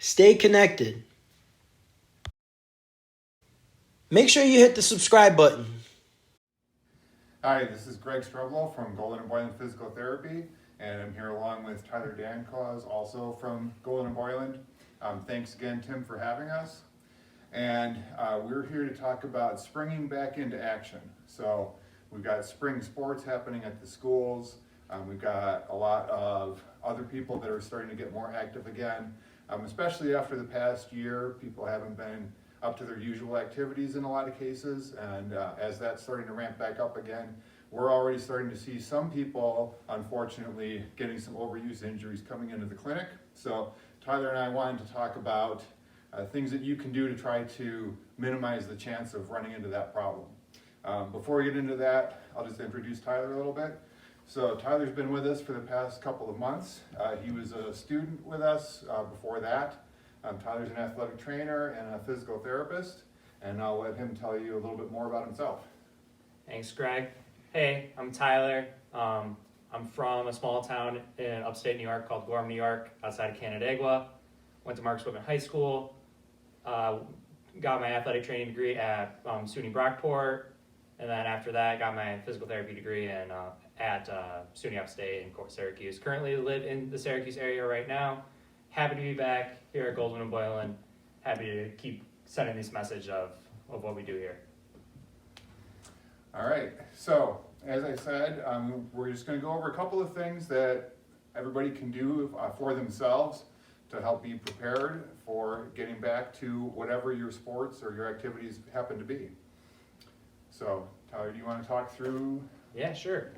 Stay connected. Make sure you hit the subscribe button. Hi, this is Greg Strobel from Goldwyn and Boyland Physical Therapy, and I'm here along with Tyler Dancause, also from Goldwyn and Boyland. Thanks again, Tim, for having us. And we're here to talk about springing back into action. So we've got spring sports happening at the schools. We've got a lot of other people that are starting to get more active again, especially after the past year. People haven't been up to their usual activities in a lot of cases, and as that's starting to ramp back up again, we're already starting to see some people, unfortunately, getting some overuse injuries coming into the clinic. So Tyler and I wanted to talk about things that you can do to try to minimize the chance of running into that problem. Before we get into that, I'll just introduce Tyler a little bit. So Tyler's been with us for the past couple of months. He was a student with us before that. Tyler's an athletic trainer and a physical therapist, and I'll let him tell you a little bit more about himself. Thanks, Greg. Hey, I'm Tyler. I'm from a small town in upstate New York called Gorham, New York, outside of Canandaigua. Went to Marks Whitman High School. Got my athletic training degree at SUNY Brockport, and then after that, got my physical therapy degree at SUNY Upstate in Syracuse. Currently live in the Syracuse area right now. Happy to be back here at Goldwyn and Boyland. Happy to keep sending this message of what we do here. All right, so as I said, we're just going to go over a couple of things that everybody can do for themselves to help be prepared for getting back to whatever your sports or your activities happen to be. So Tyler, do you want to talk through? Yeah, sure.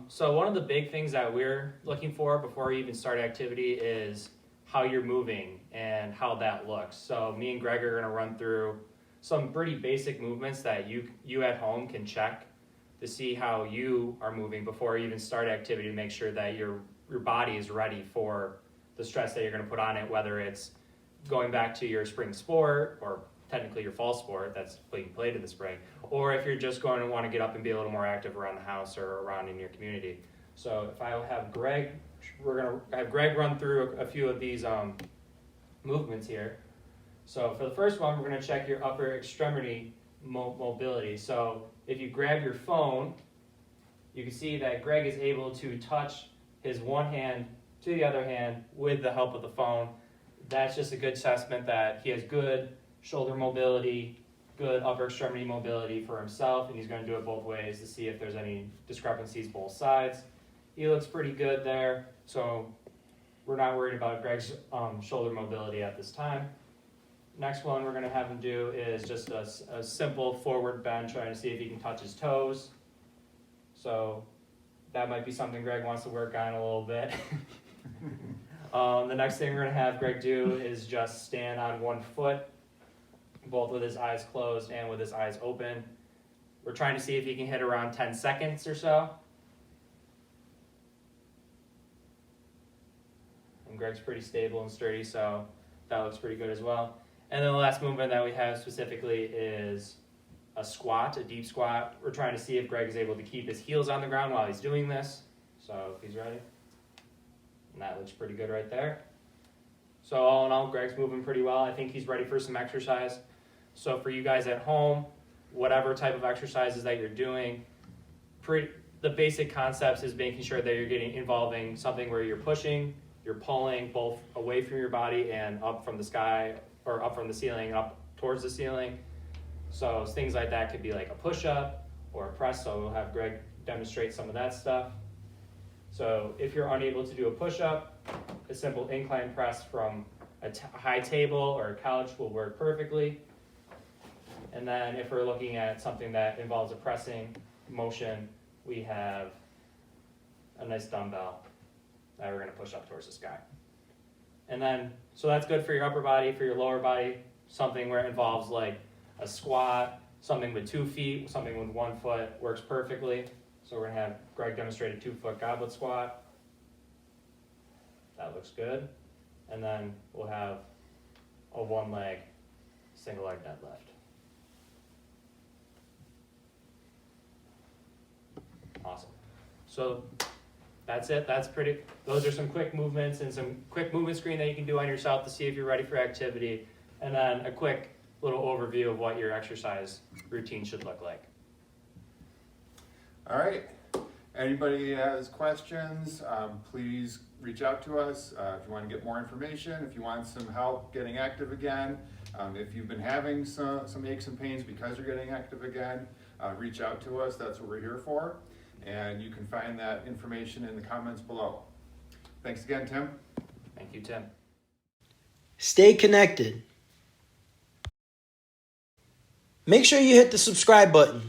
So one of the big things that we're looking for before you even start activity is how you're moving and how that looks. So me and Greg are going to run through some pretty basic movements that you at home can check to see how you are moving before you even start activity, to make sure that your body is ready for the stress that you're going to put on it, whether it's going back to your spring sport or technically your fall sport that's being played in the spring, or if you're just going to want to get up and be a little more active around the house or around in your community. So if I have Greg, we're going to have Greg run through a few of these movements here. So for the first one, we're going to check your upper extremity mobility. So if you grab your phone, you can see that Greg is able to touch his one hand to the other hand with the help of the phone. That's just a good assessment that he has good shoulder mobility, good upper extremity mobility for himself, and he's going to do it both ways to see if there's any discrepancies both sides. He looks pretty good there, so we're not worried about Greg's shoulder mobility at this time. Next one we're going to have him do is just a simple forward bend, trying to see if he can touch his toes. So that might be something Greg wants to work on a little bit. The next thing we're going to have Greg do is just stand on one foot, both with his eyes closed and with his eyes open. We're trying to see if he can hit around 10 seconds or so. And Greg's pretty stable and sturdy, so that looks pretty good as well. And then the last movement that we have specifically is a squat, a deep squat. We're trying to see if Greg is able to keep his heels on the ground while he's doing this. So if he's ready. And that looks pretty good right there. So all in all, Greg's moving pretty well. I think he's ready for some exercise. So for you guys at home, whatever type of exercises that you're doing, the basic concepts is making sure that you're involving something where you're pushing, you're pulling both away from your body and up from the sky, or up from the ceiling, up towards the ceiling. So things like that could be like a push-up or a press, so we'll have Greg demonstrate some of that stuff. So if you're unable to do a push-up, a simple incline press from a high table or a couch will work perfectly. And then if we're looking at something that involves a pressing motion, we have a nice dumbbell that we're going to push up towards the sky. And then, so that's good for your upper body. For your lower body, something where it involves like a squat, something with 2 feet, something with 1 foot works perfectly. So we're going to have Greg demonstrate a 2-foot goblet squat. That looks good. And then we'll have a 1-leg, single leg deadlift. Awesome. So that's it. Those are some quick movements and some quick movement screen that you can do on yourself to see if you're ready for activity. And then a quick little overview of what your exercise routine should look like. All right. Anybody has questions, please reach out to us. If you want to get more information, if you want some help getting active again, if you've been having some aches and pains because you're getting active again, reach out to us. That's what we're here for. And you can find that information in the comments below. Thanks again, Tim. Thank you, Tim. Stay connected. Make sure you hit the subscribe button.